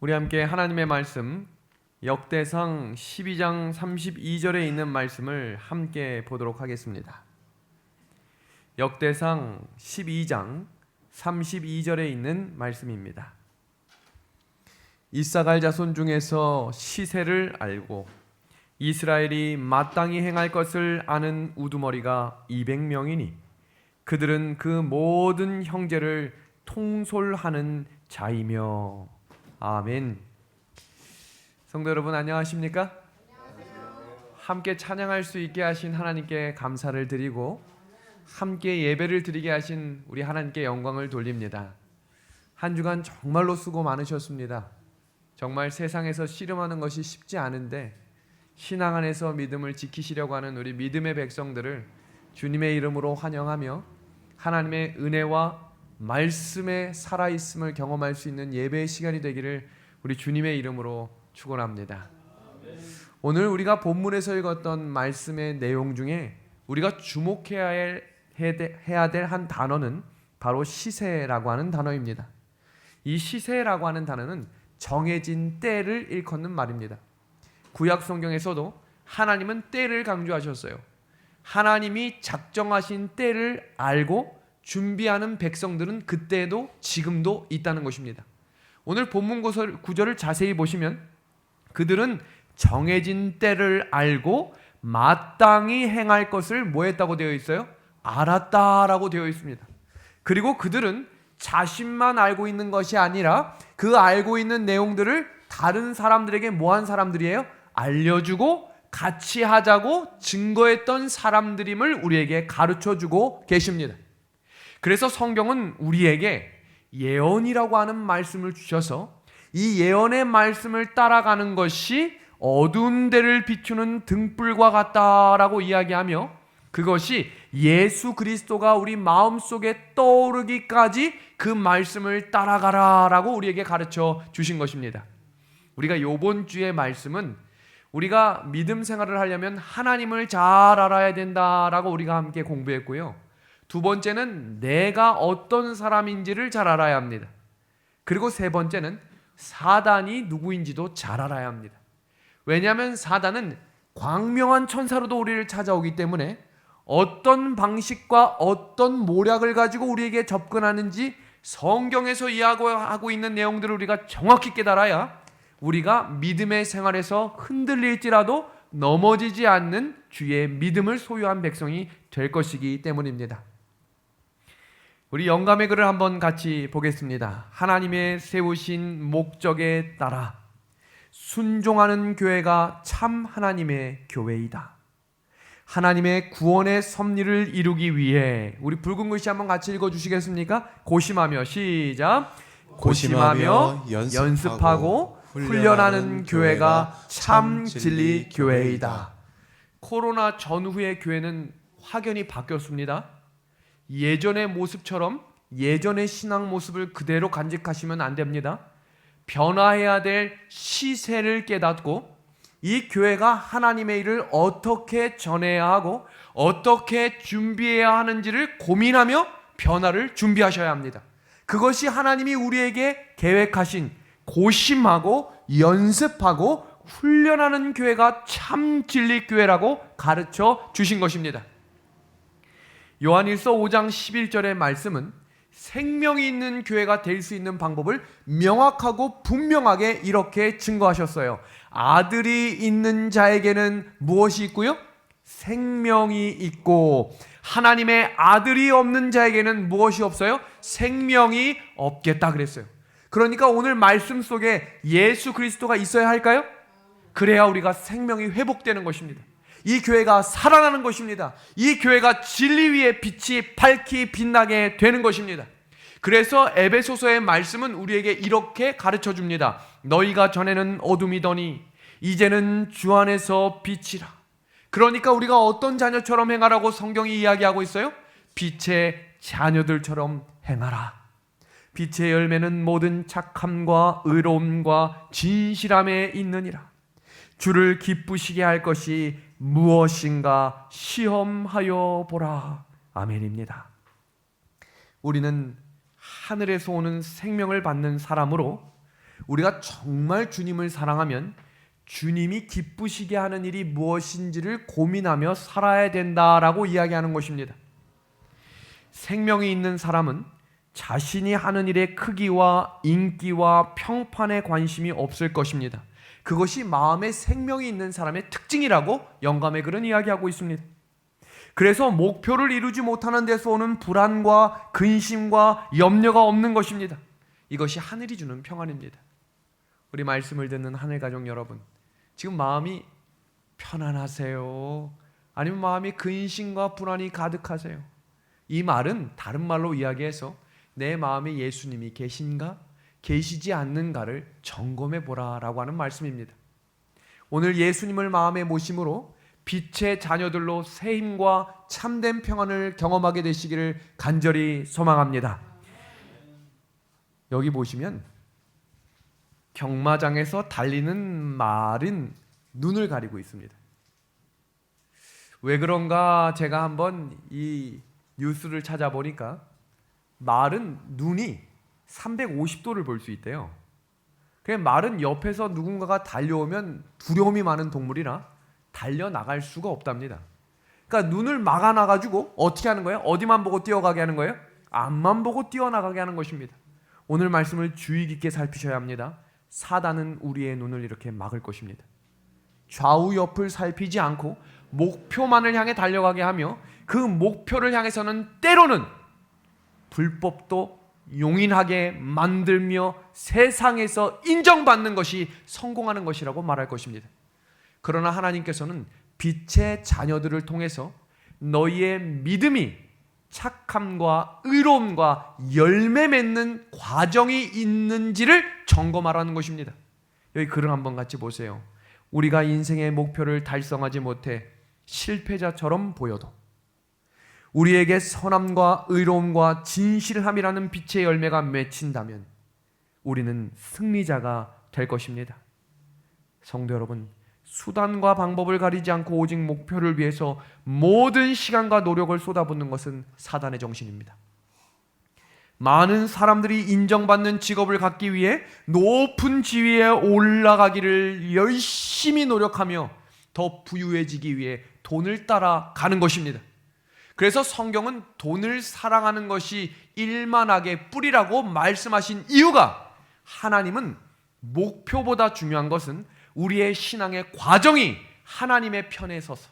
우리 함께 하나님의 말씀 역대상 12장 32절에 있는 말씀을 함께 보도록 하겠습니다. 역대상 12장 32절에 있는 말씀입니다. 이사갈 자손 중에서 시세를 알고 이스라엘이 마땅히 행할 것을 아는 우두머리가 200명이니 그들은 그 모든 형제를 통솔하는 자이며. 아멘. 성도 여러분 안녕하십니까? 함께 찬양할 수 있게 하신 하나님께 감사를 드리고 함께 예배를 드리게 하신 우리 하나님께 영광을 돌립니다. 한 주간 정말로 수고 많으셨습니다. 정말 세상에서 씨름하는 것이 쉽지 않은데 신앙 안에서 믿음을 지키시려고 하는 우리 믿음의 백성들을 주님의 이름으로 환영하며 하나님의 은혜와 말씀의 살아있음을 경험할 수 있는 예배의 시간이 되기를 우리 주님의 이름으로 축원합니다. 오늘 우리가 본문에서 읽었던 말씀의 내용 중에 우리가 주목해야 될 한 단어는 바로 시세라고 하는 단어입니다. 이 시세라고 하는 단어는 정해진 때를 일컫는 말입니다. 구약 성경에서도 하나님은 때를 강조하셨어요. 하나님이 작정하신 때를 알고 준비하는 백성들은 그때도 지금도 있다는 것입니다. 오늘 본문 구절을 자세히 보시면 그들은 정해진 때를 알고 마땅히 행할 것을 뭐 했다고 되어 있어요? 알았다라고 되어 있습니다. 그리고 그들은 자신만 알고 있는 것이 아니라 그 알고 있는 내용들을 다른 사람들에게 뭐한 사람들이에요? 알려주고 같이 하자고 증거했던 사람들임을 우리에게 가르쳐주고 계십니다. 그래서 성경은 우리에게 예언이라고 하는 말씀을 주셔서 이 예언의 말씀을 따라가는 것이 어두운 데를 비추는 등불과 같다라고 이야기하며 그것이 예수 그리스도가 우리 마음속에 떠오르기까지 그 말씀을 따라가라라고 우리에게 가르쳐 주신 것입니다. 우리가 이번 주의 말씀은 우리가 믿음 생활을 하려면 하나님을 잘 알아야 된다라고 우리가 함께 공부했고요. 두 번째는 내가 어떤 사람인지를 잘 알아야 합니다. 그리고 세 번째는 사단이 누구인지도 잘 알아야 합니다. 왜냐하면 사단은 광명한 천사로도 우리를 찾아오기 때문에 어떤 방식과 어떤 모략을 가지고 우리에게 접근하는지 성경에서 이야기하고 있는 내용들을 우리가 정확히 깨달아야 우리가 믿음의 생활에서 흔들릴지라도 넘어지지 않는 주의 믿음을 소유한 백성이 될 것이기 때문입니다. 우리 영감의 글을 한번 같이 보겠습니다. 하나님의 세우신 목적에 따라 순종하는 교회가 참 하나님의 교회이다. 하나님의 구원의 섭리를 이루기 위해 우리 붉은 글씨 한번 같이 읽어주시겠습니까? 고심하며 시작. 고심하며 연습하고 훈련하는 교회가 참 진리 교회이다. 코로나 전후의 교회는 확연히 바뀌었습니다. 예전의 모습처럼 예전의 신앙 모습을 그대로 간직하시면 안 됩니다. 변화해야 될 시세를 깨닫고 이 교회가 하나님의 일을 어떻게 전해야 하고 어떻게 준비해야 하는지를 고민하며 변화를 준비하셔야 합니다. 그것이 하나님이 우리에게 계획하신 고심하고 연습하고 훈련하는 교회가 참 진리교회라고 가르쳐 주신 것입니다. 요한일서 5장 11절의 말씀은 생명이 있는 교회가 될 수 있는 방법을 명확하고 분명하게 이렇게 증거하셨어요. 아들이 있는 자에게는 무엇이 있고요? 생명이 있고 하나님의 아들이 없는 자에게는 무엇이 없어요? 생명이 없겠다 그랬어요. 그러니까 오늘 말씀 속에 예수 그리스도가 있어야 할까요? 그래야 우리가 생명이 회복되는 것입니다. 이 교회가 살아나는 것입니다. 이 교회가 진리 위에 빛이 밝히 빛나게 되는 것입니다. 그래서 에베소서의 말씀은 우리에게 이렇게 가르쳐 줍니다. 너희가 전에는 어둠이더니 이제는 주 안에서 빛이라. 그러니까 우리가 어떤 자녀처럼 행하라고 성경이 이야기하고 있어요? 빛의 자녀들처럼 행하라. 빛의 열매는 모든 착함과 의로움과 진실함에 있느니라. 주를 기쁘시게 할 것이 무엇인가 시험하여 보라. 아멘입니다. 우리는 하늘에서 오는 생명을 받는 사람으로 우리가 정말 주님을 사랑하면 주님이 기쁘시게 하는 일이 무엇인지를 고민하며 살아야 된다라고 이야기하는 것입니다. 생명이 있는 사람은 자신이 하는 일의 크기와 인기와 평판에 관심이 없을 것입니다. 그것이 마음에 생명이 있는 사람의 특징이라고 영감의 글은 이야기하고 있습니다. 그래서 목표를 이루지 못하는 데서 오는 불안과 근심과 염려가 없는 것입니다. 이것이 하늘이 주는 평안입니다. 우리 말씀을 듣는 하늘가족 여러분, 지금 마음이 편안하세요? 아니면 마음이 근심과 불안이 가득하세요? 이 말은 다른 말로 이야기해서 내 마음에 예수님이 계신가 계시지 않는가를 점검해 보라라고 하는 말씀입니다. 오늘 예수님을 마음에 모심으로 빛의 자녀들로 새 힘과 참된 평안을 경험하게 되시기를 간절히 소망합니다. 여기 보시면 경마장에서 달리는 말은 눈을 가리고 있습니다. 왜 그런가 제가 한번 이 뉴스를 찾아보니까 말은 눈이 350도를 볼 수 있대요. 말은 옆에서 누군가가 달려오면 두려움이 많은 동물이라 달려나갈 수가 없답니다. 그러니까 눈을 막아놔가지고 어떻게 하는 거예요? 어디만 보고 뛰어가게 하는 거예요? 앞만 보고 뛰어나가게 하는 것입니다. 오늘 말씀을 주의 깊게 살피셔야 합니다. 사단은 우리의 눈을 이렇게 막을 것입니다. 좌우 옆을 살피지 않고 목표만을 향해 달려가게 하며 그 목표를 향해서는 때로는 불법도 용인하게 만들며 세상에서 인정받는 것이 성공하는 것이라고 말할 것입니다. 그러나 하나님께서는 빛의 자녀들을 통해서 너희의 믿음이 착함과 의로움과 열매 맺는 과정이 있는지를 점검하라는 것입니다. 여기 글을 한번 같이 보세요. 우리가 인생의 목표를 달성하지 못해 실패자처럼 보여도 우리에게 선함과 의로움과 진실함이라는 빛의 열매가 맺힌다면 우리는 승리자가 될 것입니다. 성도 여러분, 수단과 방법을 가리지 않고 오직 목표를 위해서 모든 시간과 노력을 쏟아붓는 것은 사단의 정신입니다. 많은 사람들이 인정받는 직업을 갖기 위해 높은 지위에 올라가기를 열심히 노력하며 더 부유해지기 위해 돈을 따라가는 것입니다. 그래서 성경은 돈을 사랑하는 것이 일만하게 뿌리라고 말씀하신 이유가, 하나님은 목표보다 중요한 것은 우리의 신앙의 과정이 하나님의 편에 서서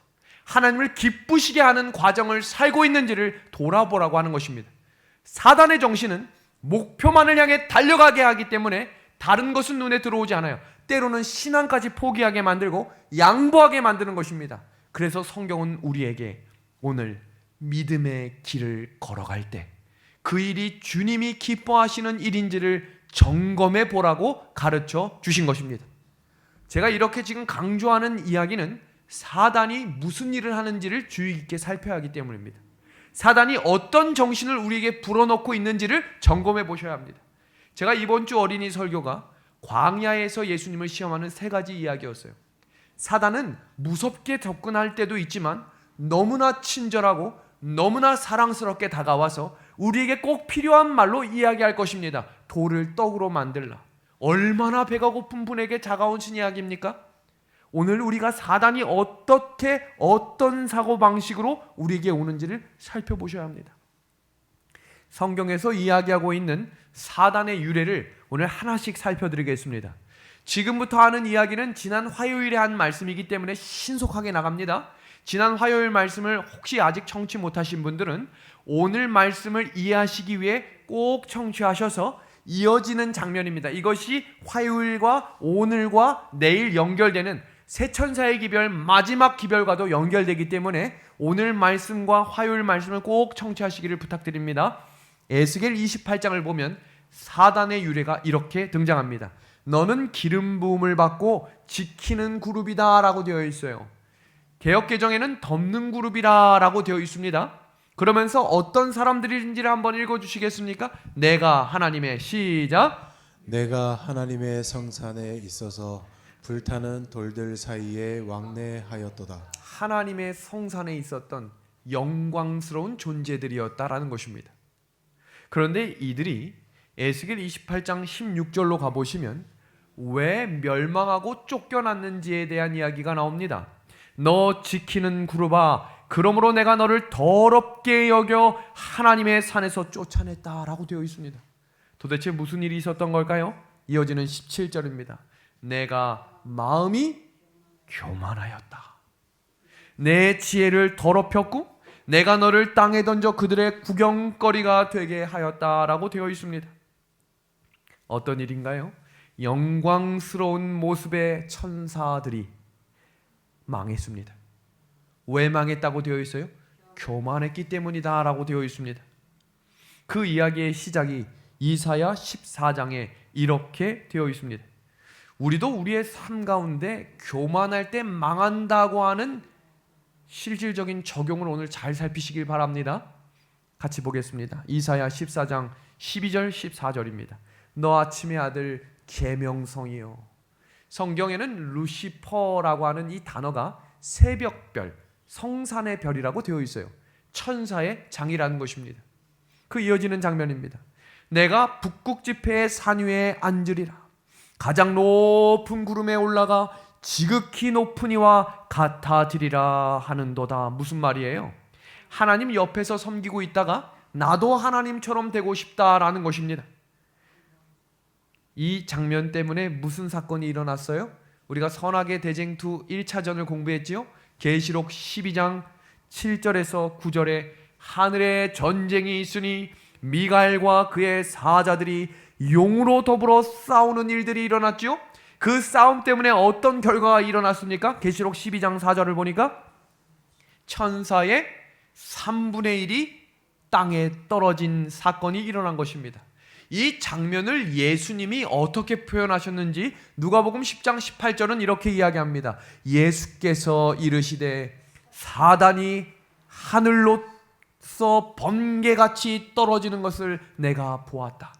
하나님을 기쁘시게 하는 과정을 살고 있는지를 돌아보라고 하는 것입니다. 사단의 정신은 목표만을 향해 달려가게 하기 때문에 다른 것은 눈에 들어오지 않아요. 때로는 신앙까지 포기하게 만들고 양보하게 만드는 것입니다. 그래서 성경은 우리에게 오늘 믿음의 길을 걸어갈 때 그 일이 주님이 기뻐하시는 일인지를 점검해 보라고 가르쳐 주신 것입니다. 제가 이렇게 지금 강조하는 이야기는 사단이 무슨 일을 하는지를 주의 깊게 살펴야 하기 때문입니다. 사단이 어떤 정신을 우리에게 불어넣고 있는지를 점검해 보셔야 합니다. 제가 이번 주 어린이 설교가 광야에서 예수님을 시험하는 3가지 이야기였어요. 사단은 무섭게 접근할 때도 있지만 너무나 친절하고 너무나 사랑스럽게 다가와서 우리에게 꼭 필요한 말로 이야기할 것입니다. 돌을 떡으로 만들라. 얼마나 배가 고픈 분에게 다가오신 이야기입니까? 오늘 우리가 사단이 어떻게 어떤 사고방식으로 우리에게 오는지를 살펴보셔야 합니다. 성경에서 이야기하고 있는 사단의 유래를 오늘 하나씩 살펴드리겠습니다. 지금부터 하는 이야기는 지난 화요일에 한 말씀이기 때문에 신속하게 나갑니다. 지난 화요일 말씀을 혹시 아직 청취 못하신 분들은 오늘 말씀을 이해하시기 위해 꼭 청취하셔서 이어지는 장면입니다. 이것이 화요일과 오늘과 내일 연결되는 새천사의 기별 마지막 기별과도 연결되기 때문에 오늘 말씀과 화요일 말씀을 꼭 청취하시기를 부탁드립니다. 에스겔 28장을 보면 사단의 유래가 이렇게 등장합니다. 너는 기름 부음을 받고 지키는 그룹이다 라고 되어 있어요. 개역개정에는 덮는 그룹이라 라고 되어 있습니다. 그러면서 어떤 사람들인지를 한번 읽어주시겠습니까? 내가 하나님의 시작. 내가 하나님의 성산에 있어서 불타는 돌들 사이에 왕래하였도다. 하나님의 성산에 있었던 영광스러운 존재들이었다라는 것입니다. 그런데 이들이 에스겔 28장 16절로 가보시면 왜 멸망하고 쫓겨났는지에 대한 이야기가 나옵니다. 너 지키는 그룹아, 그러므로 내가 너를 더럽게 여겨 하나님의 산에서 쫓아냈다라고 되어 있습니다. 도대체 무슨 일이 있었던 걸까요? 이어지는 17절입니다. 내가 마음이 교만하였다. 내 지혜를 더럽혔고 내가 너를 땅에 던져 그들의 구경거리가 되게 하였다라고 되어 있습니다. 어떤 일인가요? 영광스러운 모습의 천사들이 망했습니다. 왜 망했다고 되어 있어요? 교만했기 때문이다 라고 되어 있습니다. 그 이야기의 시작이 이사야 14장에 이렇게 되어 있습니다. 우리도 우리의 삶 가운데 교만할 때 망한다고 하는 실질적인 적용을 오늘 잘 살피시길 바랍니다. 같이 보겠습니다. 이사야 14장 12절 14절입니다. 너 아침의 아들 계명성이요. 성경에는 루시퍼라고 하는 이 단어가 새벽별, 성산의 별이라고 되어 있어요. 천사의 장이라는 것입니다. 그 이어지는 장면입니다. 내가 북극 지폐의 산 위에 앉으리라. 가장 높은 구름에 올라가 지극히 높은 이와 같아지리라 하는도다. 무슨 말이에요? 하나님 옆에서 섬기고 있다가 나도 하나님처럼 되고 싶다라는 것입니다. 이 장면 때문에 무슨 사건이 일어났어요? 우리가 선악의 대쟁투 1차전을 공부했지요? 계시록 12장 7절에서 9절에 하늘에 전쟁이 있으니 미가엘과 그의 사자들이 용으로 더불어 싸우는 일들이 일어났지요? 그 싸움 때문에 어떤 결과가 일어났습니까? 계시록 12장 4절을 보니까 천사의 3분의 1이 땅에 떨어진 사건이 일어난 것입니다. 이 장면을 예수님이 어떻게 표현하셨는지 누가복음 10장 18절은 이렇게 이야기합니다. 예수께서 이르시되 사단이 하늘로서 번개같이 떨어지는 것을 내가 보았다.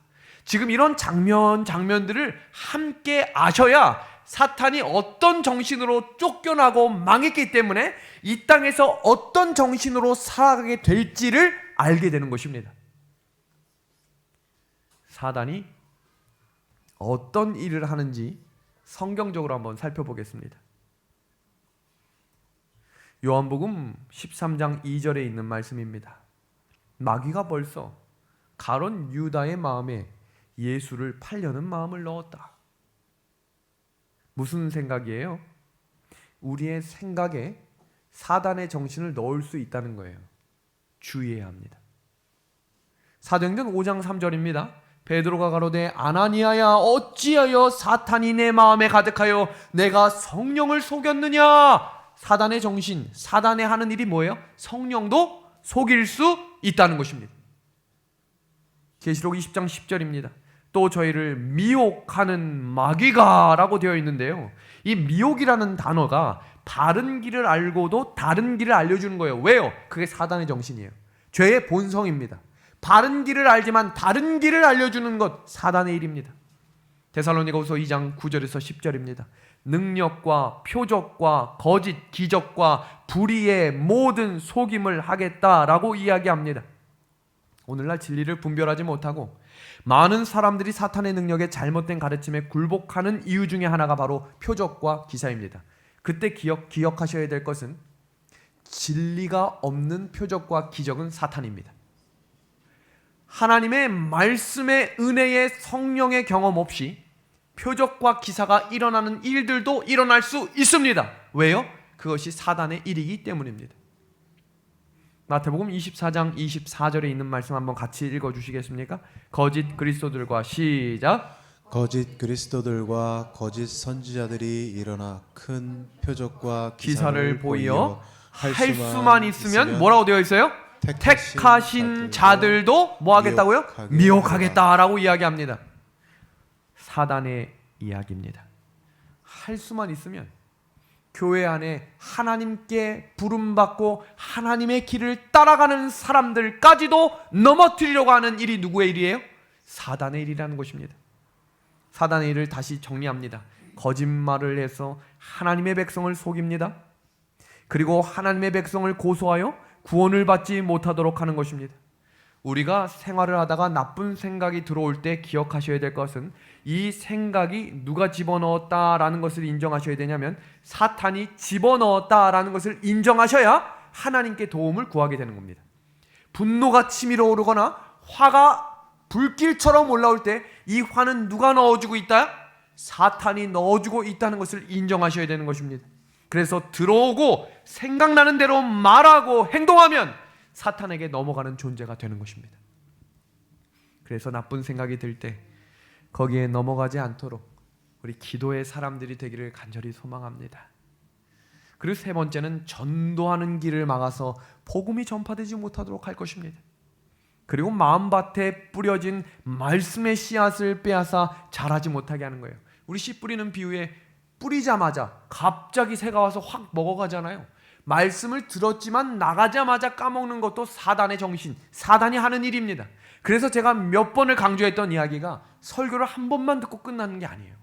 지금 이런 장면들을 함께 아셔야 사탄이 어떤 정신으로 쫓겨나고 망했기 때문에 이 땅에서 어떤 정신으로 살아가게 될지를 알게 되는 것입니다. 사단이 어떤 일을 하는지 성경적으로 한번 살펴보겠습니다. 요한복음 13장 2절에 있는 말씀입니다. 마귀가 벌써 가론 유다의 마음에 예수를 팔려는 마음을 넣었다. 무슨 생각이에요? 우리의 생각에 사단의 정신을 넣을 수 있다는 거예요. 주의해야 합니다. 사도행전 5장 3절입니다. 베드로가 가로되 아나니아야 어찌하여 사탄이 내 마음에 가득하여 내가 성령을 속였느냐. 사단의 정신, 사단의 하는 일이 뭐예요? 성령도 속일 수 있다는 것입니다. 계시록 20장 10절입니다. 또 저희를 미혹하는 마귀가 라고 되어 있는데요, 이 미혹이라는 단어가 바른 길을 알고도 다른 길을 알려주는 거예요. 왜요? 그게 사단의 정신이에요. 죄의 본성입니다. 바른 길을 알지만 다른 길을 알려주는 것, 사단의 일입니다. 데살로니가후서 2장 9절에서 10절입니다. 능력과 표적과 거짓 기적과 불의의 모든 속임을 하겠다라고 이야기합니다. 오늘날 진리를 분별하지 못하고 많은 사람들이 사탄의 능력에 잘못된 가르침에 굴복하는 이유 중에 하나가 바로 표적과 기사입니다. 그때 기억하셔야 될 것은 진리가 없는 표적과 기적은 사탄입니다. 하나님의 말씀의 은혜의 성령의 경험 없이 표적과 기사가 일어나는 일들도 일어날 수 있습니다. 왜요? 그것이 사단의 일이기 때문입니다. 마태복음 24장 24절에 있는 말씀 한번 같이 읽어주시겠습니까? 거짓 그리스도들과 시작. 거짓 그리스도들과 거짓 선지자들이 일어나 큰 표적과 기사를 보이어 할 수만 있으면 뭐라고 되어 있어요? 택하신 자들도 뭐 하겠다고요? 미혹하겠다라고 이야기합니다. 사단의 이야기입니다. 할 수만 있으면 교회 안에 하나님께 부름받고 하나님의 길을 따라가는 사람들까지도 넘어뜨리려고 하는 일이 누구의 일이에요? 사단의 일이라는 것입니다. 사단의 일을 다시 정리합니다. 거짓말을 해서 하나님의 백성을 속입니다. 그리고 하나님의 백성을 고소하여 구원을 받지 못하도록 하는 것입니다. 우리가 생활을 하다가 나쁜 생각이 들어올 때 기억하셔야 될 것은 이 생각이 누가 집어넣었다라는 것을 인정하셔야 되냐면 사탄이 집어넣었다라는 것을 인정하셔야 하나님께 도움을 구하게 되는 겁니다. 분노가 치밀어 오르거나 화가 불길처럼 올라올 때 이 화는 누가 넣어주고 있다? 사탄이 넣어주고 있다는 것을 인정하셔야 되는 것입니다. 그래서 들어오고 생각나는 대로 말하고 행동하면 사탄에게 넘어가는 존재가 되는 것입니다. 그래서 나쁜 생각이 들 때 거기에 넘어가지 않도록 우리 기도의 사람들이 되기를 간절히 소망합니다. 그리고 세 번째는 전도하는 길을 막아서 복음이 전파되지 못하도록 할 것입니다. 그리고 마음밭에 뿌려진 말씀의 씨앗을 빼앗아 자라지 못하게 하는 거예요. 우리 씨 뿌리는 비유에 뿌리자마자 갑자기 새가 와서 확 먹어가잖아요. 말씀을 들었지만 나가자마자 까먹는 것도 사단의 정신, 사단이 하는 일입니다. 그래서 제가 몇 번을 강조했던 이야기가 설교를 한 번만 듣고 끝나는 게 아니에요.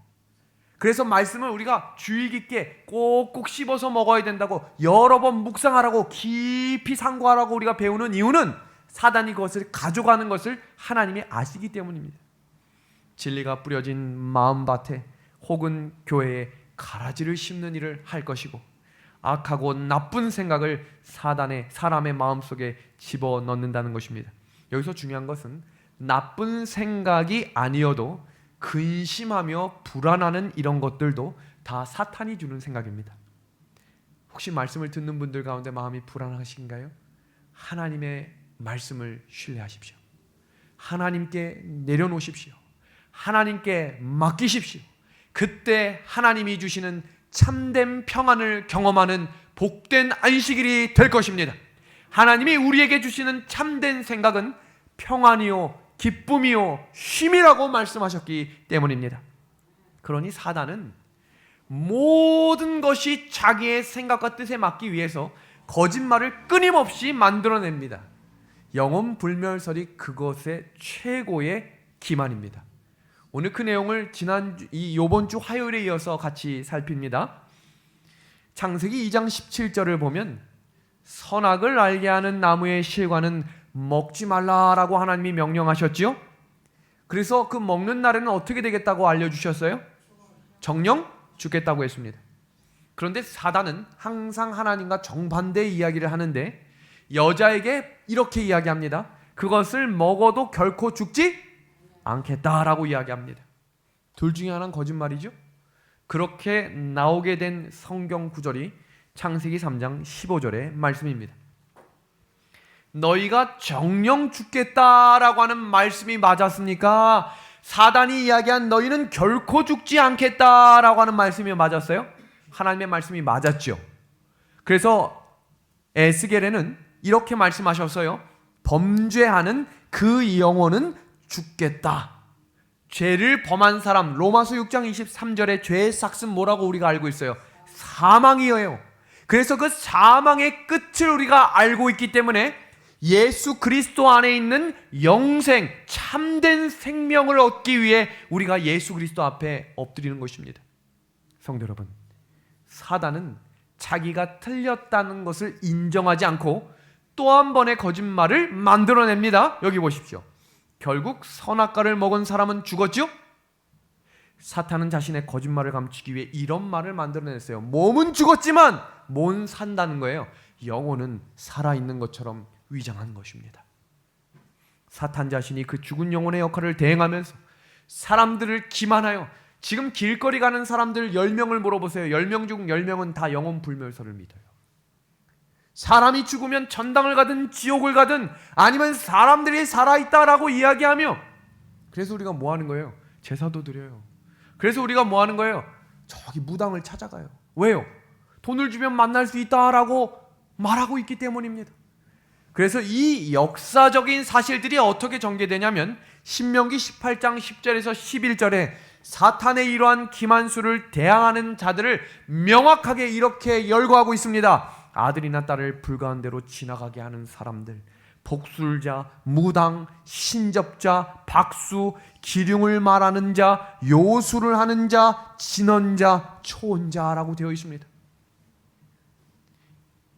그래서 말씀을 우리가 주의 깊게 꼭꼭 씹어서 먹어야 된다고 여러 번 묵상하라고 깊이 상고하라고 우리가 배우는 이유는 사단이 그것을 가져가는 것을 하나님이 아시기 때문입니다. 진리가 뿌려진 마음밭에 혹은 교회에 가라지를 심는 일을 할 것이고 악하고 나쁜 생각을 사람의 마음속에 집어넣는다는 것입니다. 여기서 중요한 것은 나쁜 생각이 아니어도 근심하며 불안하는 이런 것들도 다 사탄이 주는 생각입니다. 혹시 말씀을 듣는 분들 가운데 마음이 불안하신가요? 하나님의 말씀을 신뢰하십시오. 하나님께 내려놓으십시오. 하나님께 맡기십시오. 그때 하나님이 주시는 참된 평안을 경험하는 복된 안식일이 될 것입니다. 하나님이 우리에게 주시는 참된 생각은 평안이요 기쁨이요 쉼이라고 말씀하셨기 때문입니다. 그러니 사단은 모든 것이 자기의 생각과 뜻에 맞기 위해서 거짓말을 끊임없이 만들어냅니다. 영혼 불멸설이 그것의 최고의 기만입니다. 오늘 그 내용을 이번 주 화요일에 이어서 같이 살핍니다. 창세기 2장 17절을 보면 선악을 알게 하는 나무의 실과는 먹지 말라라고 하나님이 명령하셨지요. 그래서 그 먹는 날에는 어떻게 되겠다고 알려주셨어요? 정령 죽겠다고 했습니다. 그런데 사단은 항상 하나님과 정반대의 이야기를 하는데 여자에게 이렇게 이야기합니다. 그것을 먹어도 결코 죽지 않겠다라고 이야기합니다. 둘 중에 하나는 거짓말이죠. 그렇게 나오게 된 성경 구절이 창세기 3장 15절의 말씀입니다. 너희가 정령 죽겠다라고 하는 말씀이 맞았습니까? 사단이 이야기한 너희는 결코 죽지 않겠다라고 하는 말씀이 맞았어요? 하나님의 말씀이 맞았죠. 그래서 에스겔에는 이렇게 말씀하셨어요. 범죄하는 그 영혼은 죽겠다. 죄를 범한 사람, 로마서 6장 23절에 죄의 삭은 뭐라고 우리가 알고 있어요? 사망이에요. 그래서 그 사망의 끝을 우리가 알고 있기 때문에 예수 그리스도 안에 있는 영생, 참된 생명을 얻기 위해 우리가 예수 그리스도 앞에 엎드리는 것입니다. 성도 여러분, 사단은 자기가 틀렸다는 것을 인정하지 않고 또 한 번의 거짓말을 만들어냅니다. 여기 보십시오. 결국 선악과를 먹은 사람은 죽었죠? 사탄은 자신의 거짓말을 감추기 위해 이런 말을 만들어냈어요. 몸은 죽었지만 몸은 산다는 거예요. 영혼은 살아있는 것처럼 위장한 것입니다. 사탄 자신이 그 죽은 영혼의 역할을 대행하면서 사람들을 기만하여 지금 길거리 가는 사람들 10명을 물어보세요. 10명 중 10명은 다 영혼 불멸설을 믿어요. 사람이 죽으면 천당을 가든 지옥을 가든 아니면 사람들이 살아있다라고 이야기하며 그래서 우리가 뭐 하는 거예요? 제사도 드려요. 그래서 우리가 뭐 하는 거예요? 저기 무당을 찾아가요. 왜요? 돈을 주면 만날 수 있다라고 말하고 있기 때문입니다. 그래서 이 역사적인 사실들이 어떻게 전개되냐면 신명기 18장 10절에서 11절에 사탄의 이러한 기만수를 대항하는 자들을 명확하게 이렇게 열거하고 있습니다. 아들이나 딸을 불가한 대로 지나가게 하는 사람들, 복술자, 무당, 신접자, 박수, 기륭을 말하는 자, 요술을 하는 자, 진언자, 초혼자라고 되어 있습니다.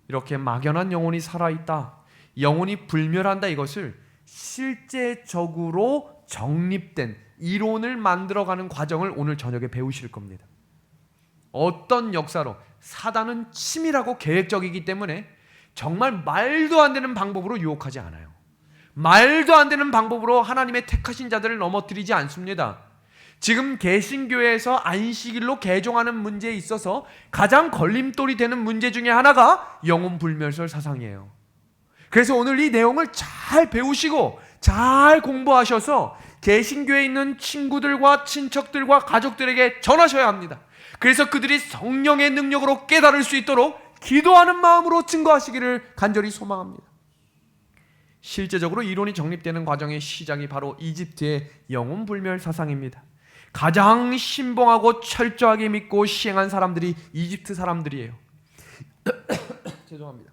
이렇게 막연한 영혼이 살아있다, 영혼이 불멸한다, 이것을 실제적으로 정립된 이론을 만들어가는 과정을 오늘 저녁에 배우실 겁니다. 어떤 역사로 사단은 치밀하고 계획적이기 때문에 정말 말도 안 되는 방법으로 유혹하지 않아요. 말도 안 되는 방법으로 하나님의 택하신 자들을 넘어뜨리지 않습니다. 지금 개신교회에서 안식일로 개종하는 문제에 있어서 가장 걸림돌이 되는 문제 중에 하나가 영혼불멸설 사상이에요. 그래서 오늘 이 내용을 잘 배우시고 잘 공부하셔서 개신교회에 있는 친구들과 친척들과 가족들에게 전하셔야 합니다. 그래서 그들이 성령의 능력으로 깨달을 수 있도록 기도하는 마음으로 증거하시기를 간절히 소망합니다. 실제적으로 이론이 정립되는 과정의 시작이 바로 이집트의 영혼불멸 사상입니다. 가장 신봉하고 철저하게 믿고 시행한 사람들이 이집트 사람들이에요. 죄송합니다.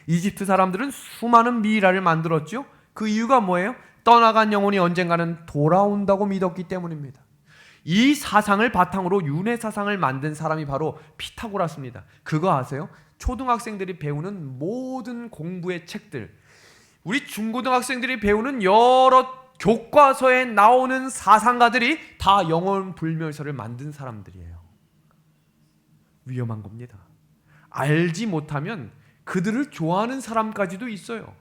이집트 사람들은 수많은 미이라를 만들었죠. 그 이유가 뭐예요? 떠나간 영혼이 언젠가는 돌아온다고 믿었기 때문입니다. 이 사상을 바탕으로 윤회 사상을 만든 사람이 바로 피타고라스입니다. 그거 아세요? 초등학생들이 배우는 모든 공부의 책들, 우리 중고등학생들이 배우는 여러 교과서에 나오는 사상가들이 다 영혼불멸설을 만든 사람들이에요. 위험한 겁니다. 알지 못하면 그들을 좋아하는 사람까지도 있어요.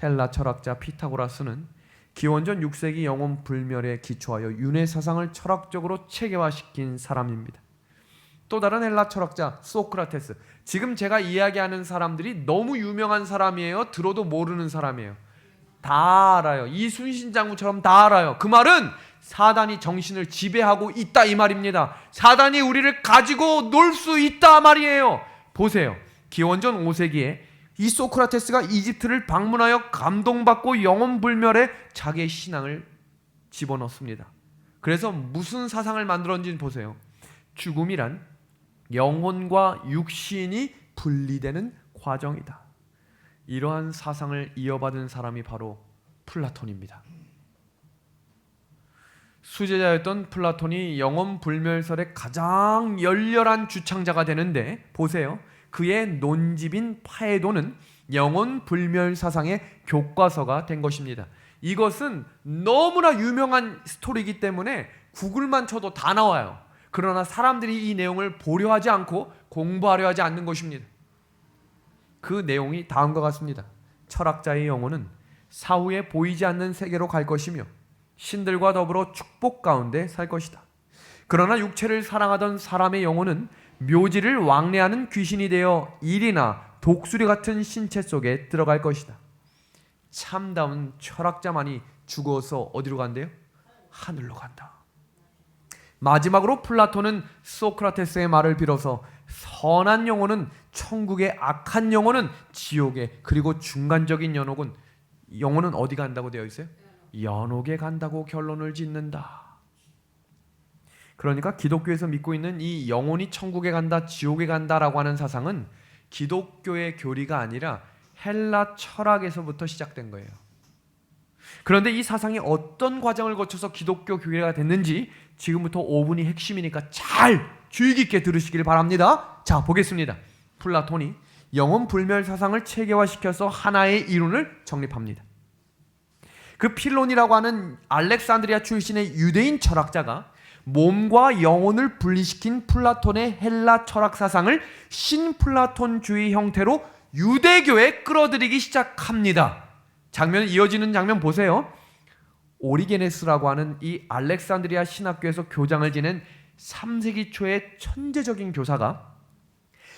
헬라 철학자 피타고라스는 기원전 6세기 영혼불멸에 기초하여 윤회 사상을 철학적으로 체계화시킨 사람입니다. 또 다른 헬라 철학자 소크라테스, 지금 제가 이야기하는 사람들이 너무 유명한 사람이에요? 들어도 모르는 사람이에요? 다 알아요. 이순신 장군처럼 다 알아요. 그 말은 사단이 정신을 지배하고 있다 이 말입니다. 사단이 우리를 가지고 놀 수 있다 말이에요. 보세요. 기원전 5세기에 이 소크라테스가 이집트를 방문하여 감동받고 영혼불멸에 자기의 신앙을 집어넣습니다. 그래서 무슨 사상을 만들었는지 보세요. 죽음이란 영혼과 육신이 분리되는 과정이다. 이러한 사상을 이어받은 사람이 바로 플라톤입니다. 수제자였던 플라톤이 영혼불멸설의 가장 열렬한 주창자가 되는데, 보세요. 그의 논집인 파에도는 영혼불멸 사상의 교과서가 된 것입니다. 이것은 너무나 유명한 스토리이기 때문에 구글만 쳐도 다 나와요. 그러나 사람들이 이 내용을 보려 하지 않고 공부하려 하지 않는 것입니다. 그 내용이 다음과 같습니다. 철학자의 영혼은 사후에 보이지 않는 세계로 갈 것이며 신들과 더불어 축복 가운데 살 것이다. 그러나 육체를 사랑하던 사람의 영혼은 묘지를 왕래하는 귀신이 되어 일이나 독수리 같은 신체 속에 들어갈 것이다. 참다운 철학자만이 죽어서 어디로 간대요? 하늘로 간다. 마지막으로 플라톤은 소크라테스의 말을 빌어서 선한 영혼은 천국에, 악한 영혼은 지옥에, 그리고 중간적인 영혼은 어디 간다고 되어 있어요? 연옥에 간다고 결론을 짓는다. 그러니까 기독교에서 믿고 있는 이 영혼이 천국에 간다, 지옥에 간다라고 하는 사상은 기독교의 교리가 아니라 헬라 철학에서부터 시작된 거예요. 그런데 이 사상이 어떤 과정을 거쳐서 기독교 교리가 됐는지 지금부터 5분이 핵심이니까 잘 주의 깊게 들으시길 바랍니다. 자, 보겠습니다. 플라톤이 영혼불멸 사상을 체계화시켜서 하나의 이론을 정립합니다. 그 필론이라고 하는 알렉산드리아 출신의 유대인 철학자가 몸과 영혼을 분리시킨 플라톤의 헬라 철학 사상을 신플라톤주의 형태로 유대교에 끌어들이기 시작합니다. 이어지는 장면 보세요. 오리게네스라고 하는 이 알렉산드리아 신학교에서 교장을 지낸 3세기 초의 천재적인 교사가,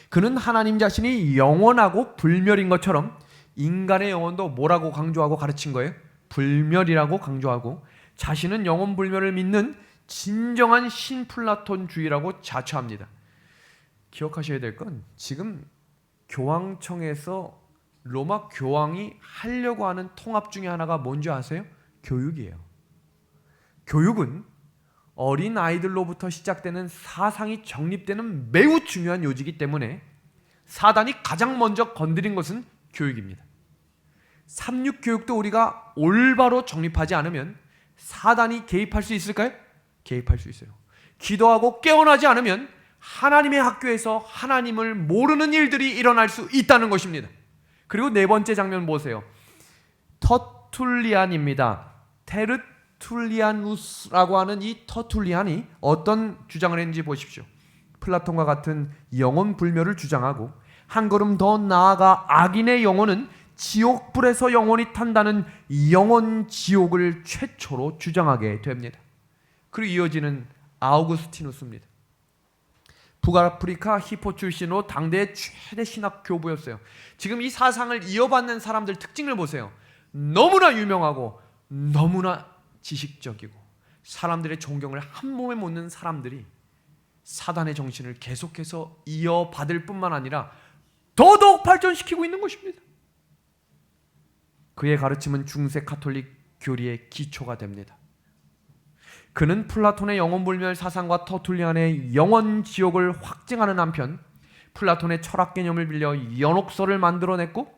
그는 하나님 자신이 영원하고 불멸인 것처럼 인간의 영혼도 뭐라고 강조하고 가르친 거예요? 불멸이라고 강조하고, 자신은 영혼 불멸을 믿는 진정한 신플라톤주의라고 자처합니다. 기억하셔야 될 건 지금 교황청에서 로마 교황이 하려고 하는 통합 중에 하나가 뭔지 아세요? 교육이에요. 교육은 어린 아이들로부터 시작되는 사상이 정립되는 매우 중요한 요지이기 때문에 사단이 가장 먼저 건드린 것은 교육입니다. 삼육교육도 우리가 올바로 정립하지 않으면 사단이 개입할 수 있을까요? 개입할 수 있어요. 기도하고 깨어나지 않으면 하나님의 학교에서 하나님을 모르는 일들이 일어날 수 있다는 것입니다. 그리고 네 번째 장면 보세요. 터툴리안입니다. 테르툴리아누스라고 하는 이 터툴리안이 어떤 주장을 했는지 보십시오. 플라톤과 같은 영혼 불멸을 주장하고 한 걸음 더 나아가 악인의 영혼은 지옥불에서 영원히 탄다는 영원 지옥을 최초로 주장하게 됩니다. 그리고 이어지는 아우구스티누스입니다. 북아프리카 히포 출신으로 당대의 최대 신학 교부였어요. 지금 이 사상을 이어받는 사람들 특징을 보세요. 너무나 유명하고 너무나 지식적이고 사람들의 존경을 한 몸에 묻는 사람들이 사단의 정신을 계속해서 이어받을 뿐만 아니라 더더욱 발전시키고 있는 것입니다. 그의 가르침은 중세 가톨릭 교리의 기초가 됩니다. 그는 플라톤의 영혼불멸 사상과 터툴리안의 영원 지옥을 확증하는 한편 플라톤의 철학 개념을 빌려 연옥서를 만들어냈고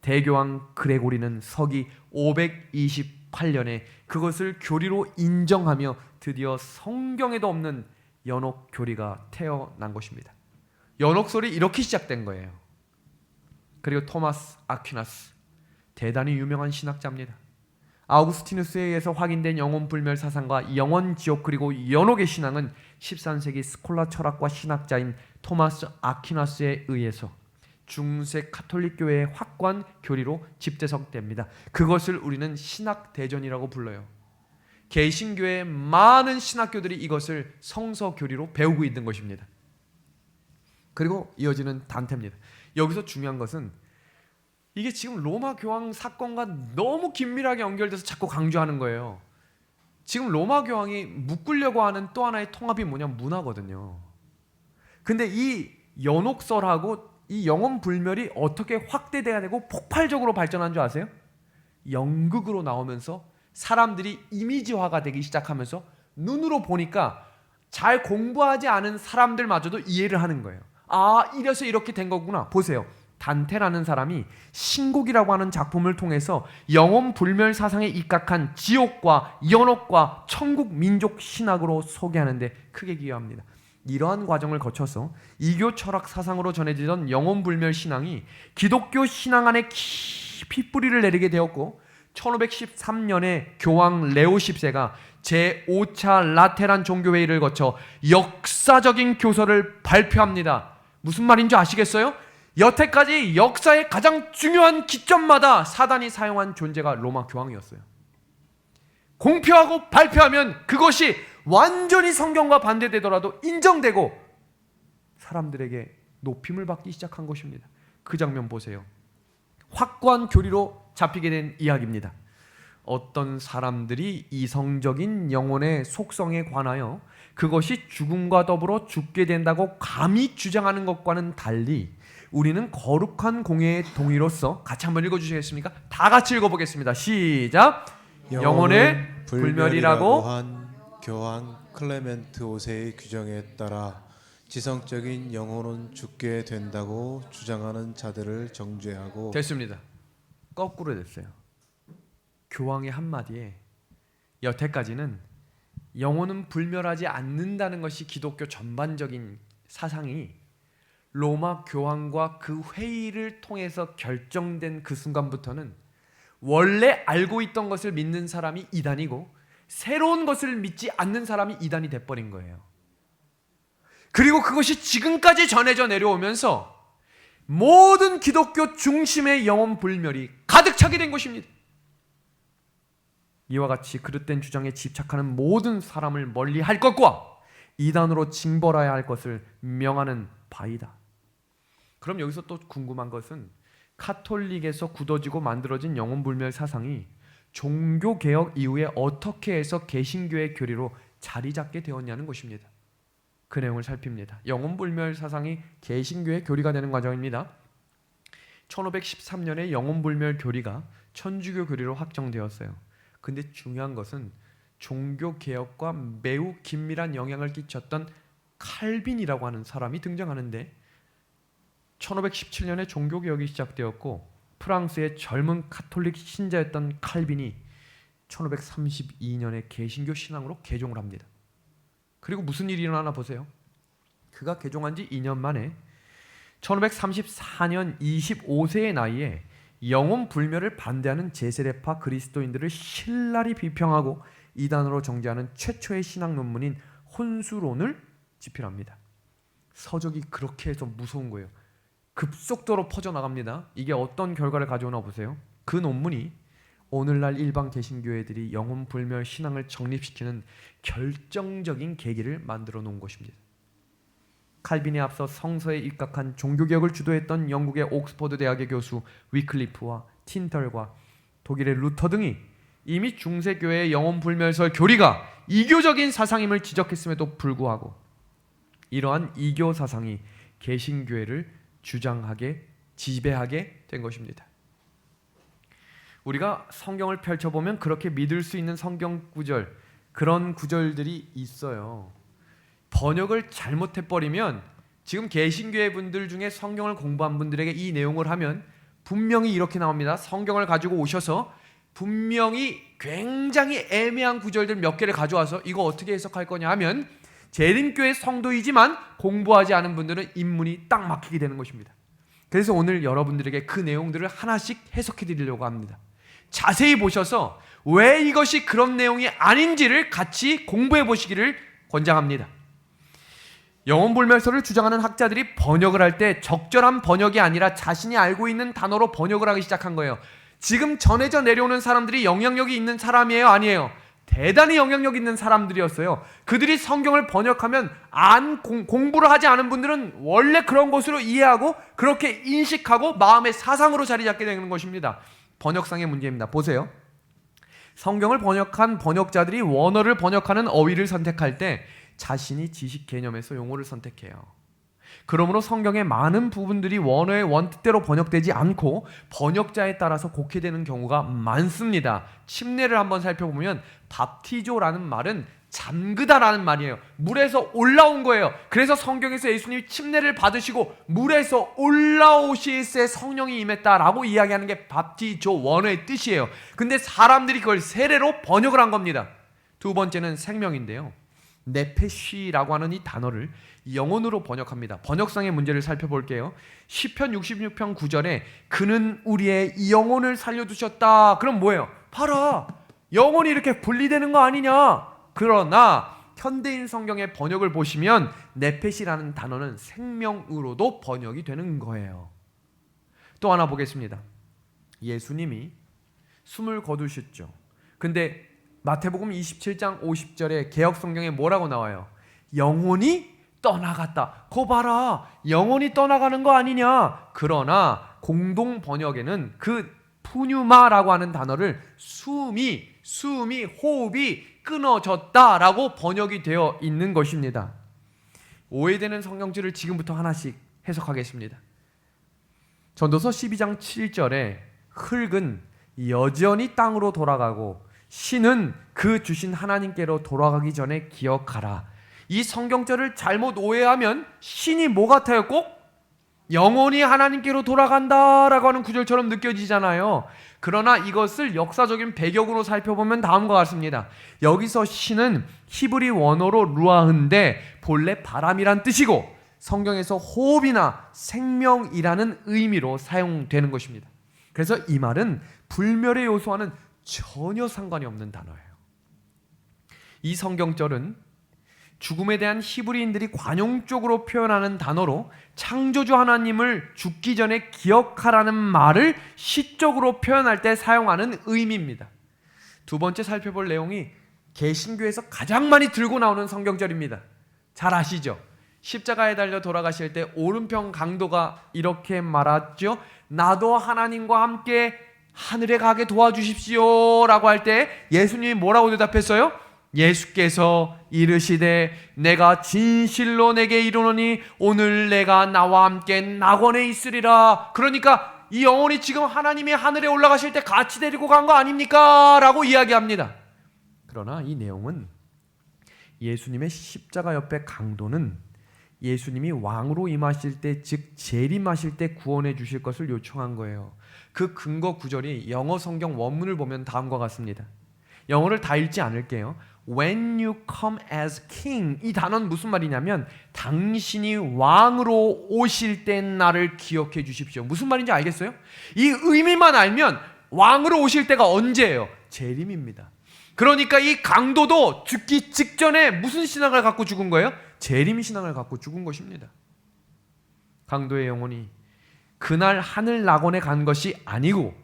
대교황 그레고리는 서기 528년에 그것을 교리로 인정하며 드디어 성경에도 없는 연옥 교리가 태어난 것입니다. 연옥설이 이렇게 시작된 거예요. 그리고 토마스 아퀴나스, 대단히 유명한 신학자입니다. 아우구스티누스에 의해서 확인된 영혼불멸 사상과 영원지옥 그리고 연옥의 신앙은 13세기 스콜라 철학과 신학자인 토마스 아퀴나스에 의해서 중세 가톨릭 교회의 확고한 교리로 집대성됩니다. 그것을 우리는 신학대전이라고 불러요. 개신교의 많은 신학교들이 이것을 성서 교리로 배우고 있는 것입니다. 그리고 이어지는 단테입니다. 여기서 중요한 것은 이게 지금 로마 교황 사건과 너무 긴밀하게 연결돼서 자꾸 강조하는 거예요. 지금 로마 교황이 묶으려고 하는 또 하나의 통합이 뭐냐면 문화거든요. 근데 이 연옥설하고 이 영혼 불멸이 어떻게 확대돼야 되고 폭발적으로 발전한 줄 아세요? 연극으로 나오면서 사람들이 이미지화가 되기 시작하면서 눈으로 보니까 잘 공부하지 않은 사람들마저도 이해를 하는 거예요. 아, 이래서 이렇게 된 거구나. 보세요. 단테라는 사람이 신곡이라고 하는 작품을 통해서 영혼 불멸 사상에 입각한 지옥과 연옥과 천국 민족 신학으로 소개하는데 크게 기여합니다. 이러한 과정을 거쳐서 이교 철학 사상으로 전해지던 영혼 불멸 신앙이 기독교 신앙 안에 깊이 뿌리를 내리게 되었고 1513년에 교황 레오 10세가 제5차 라테란 종교회의를 거쳐 역사적인 교서를 발표합니다. 무슨 말인지 아시겠어요? 여태까지 역사의 가장 중요한 기점마다 사단이 사용한 존재가 로마 교황이었어요. 공표하고 발표하면 그것이 완전히 성경과 반대되더라도 인정되고 사람들에게 높임을 받기 시작한 것입니다. 그 장면 보세요. 확고한 교리로 잡히게 된 이야기입니다. 어떤 사람들이 이성적인 영혼의 속성에 관하여 그것이 죽음과 더불어 죽게 된다고 감히 주장하는 것과는 달리 우리는 거룩한 공예의 동의로서 같이 한번 읽어주시겠습니까? 다 같이 읽어보겠습니다. 시작! 영혼의 불멸이라고 한 교황 클레멘트 5세의 규정에 따라 지성적인 영혼은 죽게 된다고 주장하는 자들을 정죄하고 됐습니다. 거꾸로 됐어요. 교황의 한마디에 여태까지는 영혼은 불멸하지 않는다는 것이 기독교 전반적인 사상이 로마 교황과 그 회의를 통해서 결정된 그 순간부터는 원래 알고 있던 것을 믿는 사람이 이단이고 새로운 것을 믿지 않는 사람이 이단이 돼버린 거예요. 그리고 그것이 지금까지 전해져 내려오면서 모든 기독교 중심의 영혼 불멸이 가득 차게 된 것입니다. 이와 같이 그릇된 주장에 집착하는 모든 사람을 멀리할 것과 이단으로 징벌해야 할 것을 명하는 바이다. 그럼 여기서 또 궁금한 것은 카톨릭에서 굳어지고 만들어진 영혼불멸 사상이 종교개혁 이후에 어떻게 해서 개신교의 교리로 자리 잡게 되었냐는 것입니다. 그 내용을 살핍니다. 영혼불멸 사상이 개신교의 교리가 되는 과정입니다. 1513년에 영혼불멸 교리가 천주교 교리로 확정되었어요. 근데 중요한 것은 종교개혁과 매우 긴밀한 영향을 끼쳤던 칼빈이라고 하는 사람이 등장하는데 1517년에 종교개혁이 시작되었고 프랑스의 젊은 카톨릭 신자였던 칼빈이 1532년에 개신교 신앙으로 개종을 합니다. 그리고 무슨 일이 일어나나 보세요. 그가 개종한 지 2년 만에 1534년 25세의 나이에 영혼 불멸을 반대하는 제세례파 그리스도인들을 신랄히 비평하고 이단으로 정죄하는 최초의 신학 논문인 혼수론을 집필합니다. 서적이 그렇게 해서 무서운 거예요. 급속도로 퍼져나갑니다. 이게 어떤 결과를 가져오나 보세요. 그 논문이 오늘날 일반 개신교회들이 영혼 불멸 신앙을 정립시키는 결정적인 계기를 만들어 놓은 것입니다. 칼빈에 앞서 성서에 입각한 종교개혁을 주도했던 영국의 옥스퍼드 대학의 교수 위클리프와 틴털과 독일의 루터 등이 이미 중세교회의 영혼불멸설 교리가 이교적인 사상임을 지적했음에도 불구하고 이러한 이교 사상이 개신교회를 주장하게 지배하게 된 것입니다. 우리가 성경을 펼쳐보면 그렇게 믿을 수 있는 성경 구절, 그런 구절들이 있어요. 번역을 잘못해버리면 지금 개신교회 분들 중에 성경을 공부한 분들에게 이 내용을 하면 분명히 이렇게 나옵니다. 성경을 가지고 오셔서 분명히 굉장히 애매한 구절들 몇 개를 가져와서 이거 어떻게 해석할 거냐 하면 재림교회 성도이지만 공부하지 않은 분들은 인문이 딱 막히게 되는 것입니다. 그래서 오늘 여러분들에게 그 내용들을 하나씩 해석해 드리려고 합니다. 자세히 보셔서 왜 이것이 그런 내용이 아닌지를 같이 공부해 보시기를 권장합니다. 영혼불멸설을 주장하는 학자들이 번역을 할 때 적절한 번역이 아니라 자신이 알고 있는 단어로 번역을 하기 시작한 거예요. 지금 전해져 내려오는 사람들이 영향력이 있는 사람이에요? 아니에요? 대단히 영향력 있는 사람들이었어요. 그들이 성경을 번역하면 공부를 하지 않은 분들은 원래 그런 것으로 이해하고 그렇게 인식하고 마음의 사상으로 자리 잡게 되는 것입니다. 번역상의 문제입니다. 보세요. 성경을 번역한 번역자들이 원어를 번역하는 어휘를 선택할 때 자신이 지식 개념에서 용어를 선택해요. 그러므로 성경의 많은 부분들이 원어의 원뜻대로 번역되지 않고 번역자에 따라서 곡해되는 경우가 많습니다. 침례를 한번 살펴보면 밥티조라는 말은 잠그다라는 말이에요. 물에서 올라온 거예요. 그래서 성경에서 예수님이 침례를 받으시고 물에서 올라오실 때 성령이 임했다라고 이야기하는 게 밥티조 원어의 뜻이에요. 근데 사람들이 그걸 세례로 번역을 한 겁니다. 두 번째는 생명인데요. 네페시라고 하는 이 단어를 영혼으로 번역합니다. 번역상의 문제를 살펴볼게요. 시편 66편 9절에 그는 우리의 영혼을 살려두셨다. 그럼 뭐예요? 봐라, 영혼이 이렇게 분리되는 거 아니냐. 그러나 현대인 성경의 번역을 보시면 네페시라는 단어는 생명으로도 번역이 되는 거예요. 또 하나 보겠습니다. 예수님이 숨을 거두셨죠. 근데 마태복음 27장 50절에 개역성경에 뭐라고 나와요? 영혼이 떠나갔다. 거 봐라, 영혼이 떠나가는 거 아니냐. 그러나 공동 번역에는 그 푸뉴마라고 하는 단어를 숨이 호흡이 끊어졌다라고 번역이 되어 있는 것입니다. 오해되는 성경지를 지금부터 하나씩 해석하겠습니다. 전도서 12장 7절에 흙은 여전히 땅으로 돌아가고 신은 그 주신 하나님께로 돌아가기 전에 기억하라. 이 성경절을 잘못 오해하면 신이 뭐 같아요? 꼭 영혼이 하나님께로 돌아간다라고 하는 구절처럼 느껴지잖아요. 그러나 이것을 역사적인 배경으로 살펴보면 다음과 같습니다. 여기서 신은 히브리 원어로 루아흐인데 본래 바람이란 뜻이고 성경에서 호흡이나 생명이라는 의미로 사용되는 것입니다. 그래서 이 말은 불멸의 요소와는 전혀 상관이 없는 단어예요. 이 성경절은 죽음에 대한 히브리인들이 관용적으로 표현하는 단어로 창조주 하나님을 죽기 전에 기억하라는 말을 시적으로 표현할 때 사용하는 의미입니다. 두 번째 살펴볼 내용이 개신교에서 가장 많이 들고 나오는 성경절입니다. 잘 아시죠? 십자가에 달려 돌아가실 때 오른편 강도가 이렇게 말하죠. 나도 하나님과 함께 하늘에 가게 도와주십시오 라고 할 때 예수님이 뭐라고 대답했어요? 예수께서 이르시되 내가 진실로 내게 이르노니 오늘 내가 나와 함께 낙원에 있으리라. 그러니까 이 영혼이 지금 하나님이 하늘에 올라가실 때 같이 데리고 간 거 아닙니까? 라고 이야기합니다. 그러나 이 내용은 예수님의 십자가 옆에 강도는 예수님이 왕으로 임하실 때, 즉 재림하실 때 구원해 주실 것을 요청한 거예요. 그 근거 구절이 영어 성경 원문을 보면 다음과 같습니다. 영어를 다 읽지 않을게요. When you come as king, 이 단어는 무슨 말이냐면 당신이 왕으로 오실 때 나를 기억해 주십시오. 무슨 말인지 알겠어요? 이 의미만 알면 왕으로 오실 때가 언제예요? 재림입니다. 그러니까 이 강도도 죽기 직전에 무슨 신앙을 갖고 죽은 거예요? 재림 신앙을 갖고 죽은 것입니다. 강도의 영혼이 그날 하늘 낙원에 간 것이 아니고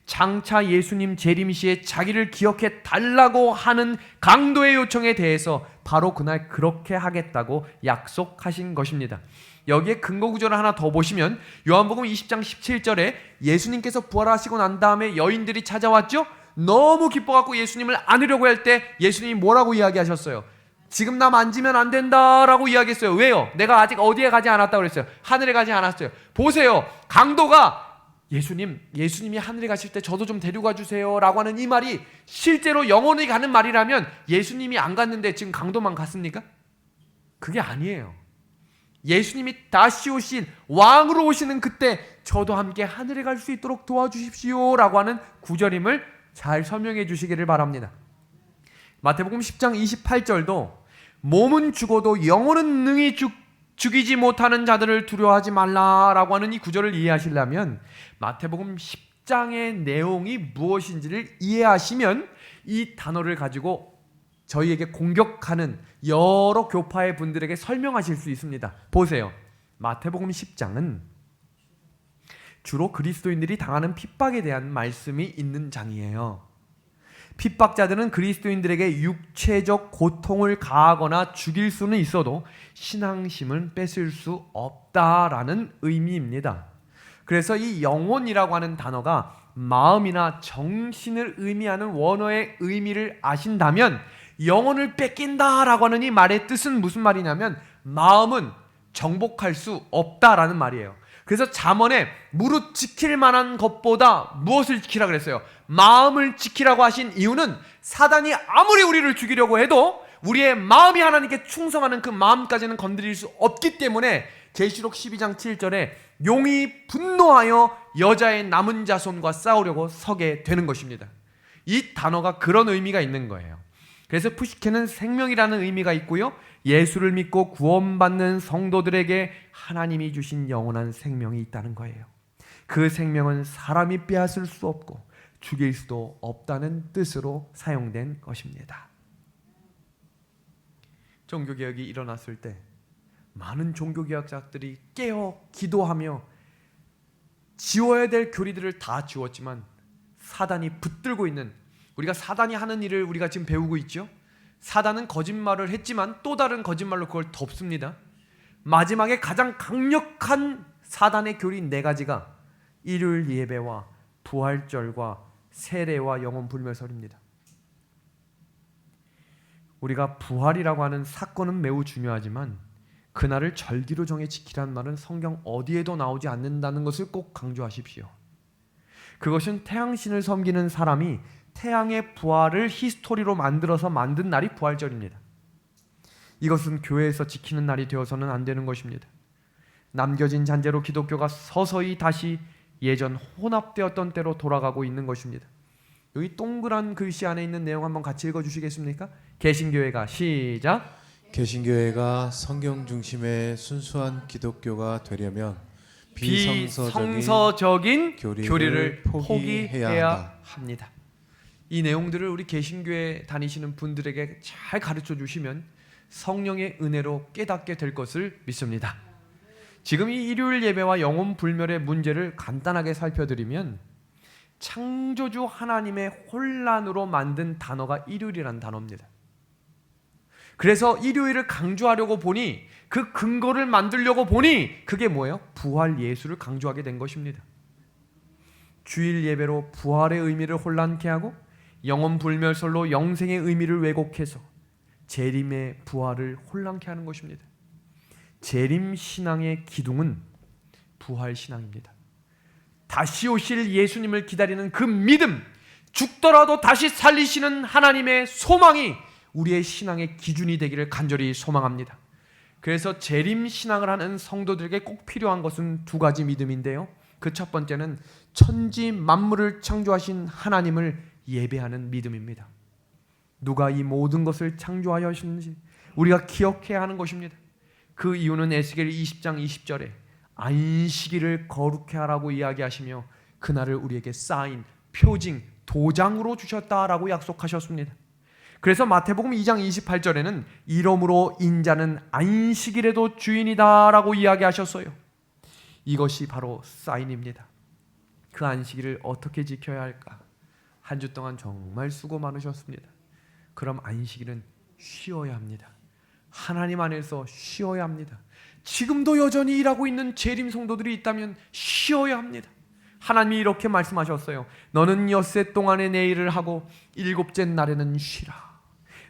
장차 예수님 재림 시에 자기를 기억해 달라고 하는 강도의 요청에 대해서 바로 그날 그렇게 하겠다고 약속하신 것입니다. 여기에 근거 구절을 하나 더 보시면 요한복음 20장 17절에 예수님께서 부활하시고 난 다음에 여인들이 찾아왔죠? 너무 기뻐갖고 예수님을 안으려고 할 때 예수님이 뭐라고 이야기하셨어요? 지금 나 만지면 안 된다라고 이야기했어요. 왜요? 내가 아직 어디에 가지 않았다고 그랬어요. 하늘에 가지 않았어요. 보세요. 강도가 예수님이 하늘에 가실 때 저도 좀 데려가 주세요 라고 하는 이 말이 실제로 영혼이 가는 말이라면 예수님이 안 갔는데 지금 강도만 갔습니까? 그게 아니에요. 예수님이 다시 오신 왕으로 오시는 그때 저도 함께 하늘에 갈 수 있도록 도와주십시오 라고 하는 구절임을 잘 설명해 주시기를 바랍니다. 마태복음 10장 28절도 몸은 죽어도 영혼은 능히 죽이지 못하는 자들을 두려워하지 말라라고 하는 이 구절을 이해하시려면 마태복음 10장의 내용이 무엇인지를 이해하시면 이 단어를 가지고 저희에게 공격하는 여러 교파의 분들에게 설명하실 수 있습니다. 보세요. 마태복음 10장은 주로 그리스도인들이 당하는 핍박에 대한 말씀이 있는 장이에요. 핍박자들은 그리스도인들에게 육체적 고통을 가하거나 죽일 수는 있어도 신앙심은 뺏을 수 없다라는 의미입니다. 그래서 이 영혼이라고 하는 단어가 마음이나 정신을 의미하는 원어의 의미를 아신다면 영혼을 뺏긴다라고 하는 이 말의 뜻은 무슨 말이냐면 마음은 정복할 수 없다라는 말이에요. 그래서 잠언에 무릇 지킬 만한 것보다 무엇을 지키라 그랬어요? 마음을 지키라고 하신 이유는 사단이 아무리 우리를 죽이려고 해도 우리의 마음이 하나님께 충성하는 그 마음까지는 건드릴 수 없기 때문에 계시록 12장 7절에 용이 분노하여 여자의 남은 자손과 싸우려고 서게 되는 것입니다. 이 단어가 그런 의미가 있는 거예요. 그래서 푸시케는 생명이라는 의미가 있고요. 예수를 믿고 구원받는 성도들에게 하나님이 주신 영원한 생명이 있다는 거예요. 그 생명은 사람이 빼앗을 수 없고 죽일 수도 없다는 뜻으로 사용된 것입니다. 종교개혁이 일어났을 때 많은 종교개혁자들이 깨어 기도하며 지워야 될 교리들을 다 지웠지만 사단이 붙들고 있는, 우리가 사단이 하는 일을 우리가 지금 배우고 있죠. 사단은 거짓말을 했지만 또 다른 거짓말로 그걸 덮습니다. 마지막에 가장 강력한 사단의 교리 4가지가 일요일 예배와 부활절과 세례와 영혼 불멸설입니다. 우리가 부활이라고 하는 사건은 매우 중요하지만 그날을 절기로 정해 지키라는 말은 성경 어디에도 나오지 않는다는 것을 꼭 강조하십시오. 그것은 태양신을 섬기는 사람이 태양의 부활을 히스토리로 만들어서 만든 날이 부활절입니다. 이것은 교회에서 지키는 날이 되어서는 안 되는 것입니다. 남겨진 잔재로 기독교가 서서히 다시 예전 혼합되었던 때로 돌아가고 있는 것입니다. 여기 동그란 글씨 안에 있는 내용 한번 같이 읽어주시겠습니까? 개신교회가 시작. 개신교회가 성경 중심의 순수한 기독교가 되려면 비성서적인 교리를 포기해야 합니다. 이 내용들을 우리 개신교회 다니시는 분들에게 잘 가르쳐 주시면 성령의 은혜로 깨닫게 될 것을 믿습니다. 지금 이 일요일 예배와 영혼 불멸의 문제를 간단하게 살펴드리면 창조주 하나님의 혼란으로 만든 단어가 일요일이라는 단어입니다. 그래서 일요일을 강조하려고 보니 그 근거를 만들려고 보니 그게 뭐예요? 부활 예수를 강조하게 된 것입니다. 주일 예배로 부활의 의미를 혼란케 하고 영혼 불멸설로 영생의 의미를 왜곡해서 재림의 부활을 혼란케 하는 것입니다. 재림 신앙의 기둥은 부활 신앙입니다. 다시 오실 예수님을 기다리는 그 믿음, 죽더라도 다시 살리시는 하나님의 소망이 우리의 신앙의 기준이 되기를 간절히 소망합니다. 그래서 재림 신앙을 하는 성도들에게 꼭 필요한 것은 2가지 믿음인데요. 그 첫 번째는 천지 만물을 창조하신 하나님을 예배하는 믿음입니다. 누가 이 모든 것을 창조하였는지 우리가 기억해야 하는 것입니다. 그 이유는 에스겔 20장 20절에 안식일을 거룩해 하라고 이야기하시며 그날을 우리에게 사인, 표징, 도장으로 주셨다라고 약속하셨습니다. 그래서 마태복음 2장 28절에는 이러므로 인자는 안식일에도 주인이다라고 이야기하셨어요. 이것이 바로 사인입니다. 그 안식일을 어떻게 지켜야 할까? 한 주 동안 정말 수고 많으셨습니다. 그럼 안식일은 쉬어야 합니다. 하나님 안에서 쉬어야 합니다. 지금도 여전히 일하고 있는 재림 성도들이 있다면 쉬어야 합니다. 하나님이 이렇게 말씀하셨어요. 너는 엿새 동안에 내 일을 하고 일곱째 날에는 쉬라.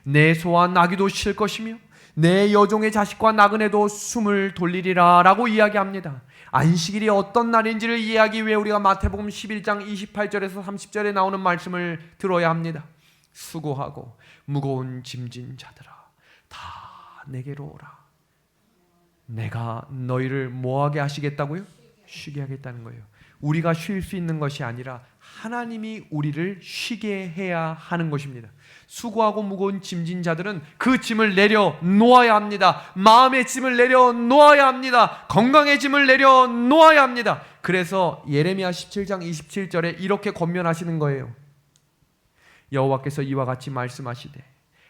내 소와 나귀도 쉴 것이며 내 여종의 자식과 나그네도 숨을 돌리리라 라고 이야기합니다. 안식일이 어떤 날인지를 이해하기 위해 우리가 마태복음 11장 28절에서 30절에 나오는 말씀을 들어야 합니다. 수고하고 무거운 짐진 자들아 다 내게로 오라. 내가 너희를 뭐하게 하시겠다고요? 쉬게 하겠다는 거예요. 우리가 쉴 수 있는 것이 아니라 하나님이 우리를 쉬게 해야 하는 것입니다. 수고하고 무거운 짐진 자들은 그 짐을 내려 놓아야 합니다. 마음의 짐을 내려 놓아야 합니다. 건강의 짐을 내려 놓아야 합니다. 그래서 예레미야 17장 27절에 이렇게 권면하시는 거예요. 여호와께서 이와 같이 말씀하시되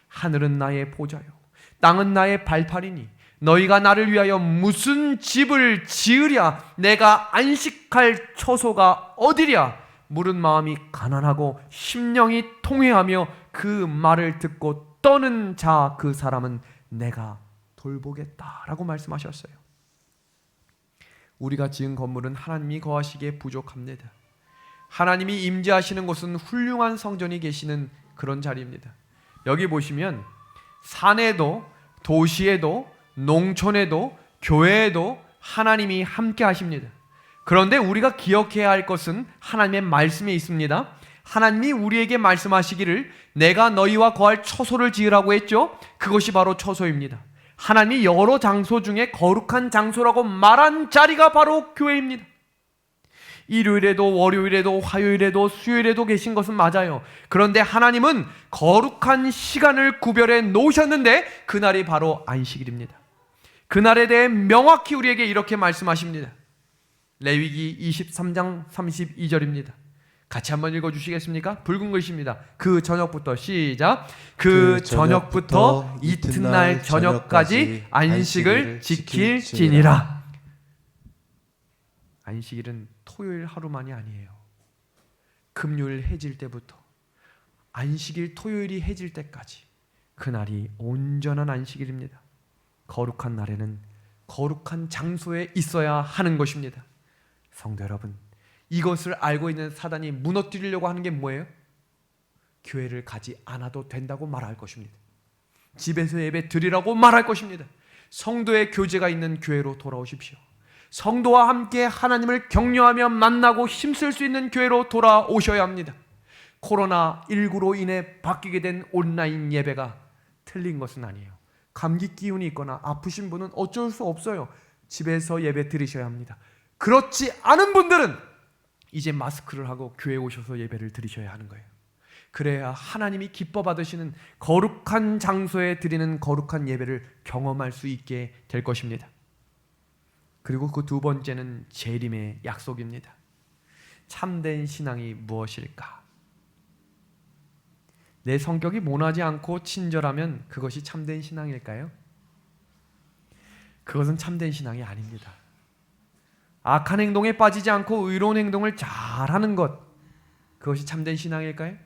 하늘은 나의 보좌요 땅은 나의 발판이니 너희가 나를 위하여 무슨 집을 지으랴? 내가 안식할 처소가 어디랴? 물은 마음이 가난하고 심령이 통회하며 그 말을 듣고 떠는 자 그 사람은 내가 돌보겠다라고 말씀하셨어요. 우리가 지은 건물은 하나님이 거하시기에 부족합니다. 하나님이 임재하시는 곳은 훌륭한 성전이 계시는 그런 자리입니다. 여기 보시면 산에도 도시에도 농촌에도 교회에도 하나님이 함께 하십니다. 그런데 우리가 기억해야 할 것은 하나님의 말씀에 있습니다. 하나님이 우리에게 말씀하시기를 내가 너희와 거할 처소를 지으라고 했죠. 그것이 바로 처소입니다. 하나님이 여러 장소 중에 거룩한 장소라고 말한 자리가 바로 교회입니다. 일요일에도 월요일에도 화요일에도 수요일에도 계신 것은 맞아요. 그런데 하나님은 거룩한 시간을 구별해 놓으셨는데 그날이 바로 안식일입니다. 그날에 대해 명확히 우리에게 이렇게 말씀하십니다. 레위기 23장 32절입니다. 같이 한번 읽어주시겠습니까? 붉은 글씨입니다. 그 저녁부터 시작. 그 저녁부터 이튿날 저녁까지 안식을 지킬지니라. 안식일은 토요일 하루만이 아니에요. 금요일 해질 때부터 안식일 토요일이 해질 때까지 그날이 온전한 안식일입니다. 거룩한 날에는 거룩한 장소에 있어야 하는 것입니다. 성도 여러분, 이것을 알고 있는 사단이 무너뜨리려고 하는 게 뭐예요? 교회를 가지 않아도 된다고 말할 것입니다. 집에서 예배 드리라고 말할 것입니다. 성도의 교제가 있는 교회로 돌아오십시오. 성도와 함께 하나님을 격려하며 만나고 힘쓸 수 있는 교회로 돌아오셔야 합니다. 코로나19로 인해 바뀌게 된 온라인 예배가 틀린 것은 아니에요. 감기 기운이 있거나 아프신 분은 어쩔 수 없어요. 집에서 예배 드리셔야 합니다. 그렇지 않은 분들은 이제 마스크를 하고 교회에 오셔서 예배를 드리셔야 하는 거예요. 그래야 하나님이 기뻐 받으시는 거룩한 장소에 드리는 거룩한 예배를 경험할 수 있게 될 것입니다. 그리고 그 두 번째는 재림의 약속입니다. 참된 신앙이 무엇일까? 내 성격이 모나지 않고 친절하면 그것이 참된 신앙일까요? 그것은 참된 신앙이 아닙니다. 악한 행동에 빠지지 않고 의로운 행동을 잘하는 것, 그것이 참된 신앙일까요?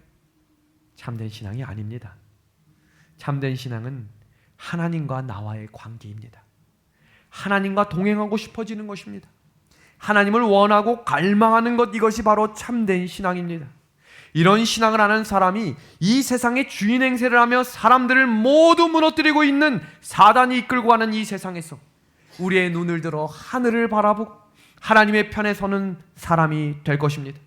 참된 신앙이 아닙니다. 참된 신앙은 하나님과 나와의 관계입니다. 하나님과 동행하고 싶어지는 것입니다. 하나님을 원하고 갈망하는 것, 이것이 바로 참된 신앙입니다. 이런 신앙을 하는 사람이 이 세상의 주인 행세를 하며 사람들을 모두 무너뜨리고 있는 사단이 이끌고 가는 이 세상에서 우리의 눈을 들어 하늘을 바라보고 하나님의 편에 서는 사람이 될 것입니다.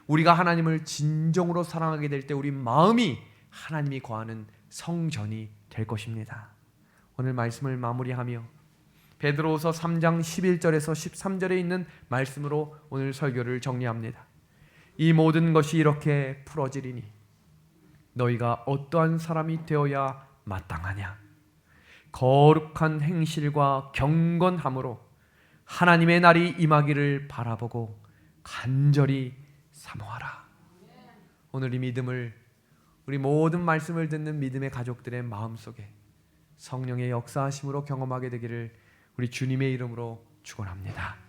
우리가 하나님을 진정으로 사랑하게 될 때 우리 마음이 하나님이 거하는 성전이 될 것입니다. 오늘 말씀을 마무리하며 베드로후서 3장 11절에서 13절에 있는 말씀으로 오늘 설교를 정리합니다. 이 모든 것이 이렇게 풀어지리니 너희가 어떠한 사람이 되어야 마땅하냐? 거룩한 행실과 경건함으로 하나님의 날이 임하기를 바라보고 간절히 사모하라. 오늘 이 믿음을 우리 모든 말씀을 듣는 믿음의 가족들의 마음속에 성령의 역사하심으로 경험하게 되기를 우리 주님의 이름으로 축원합니다.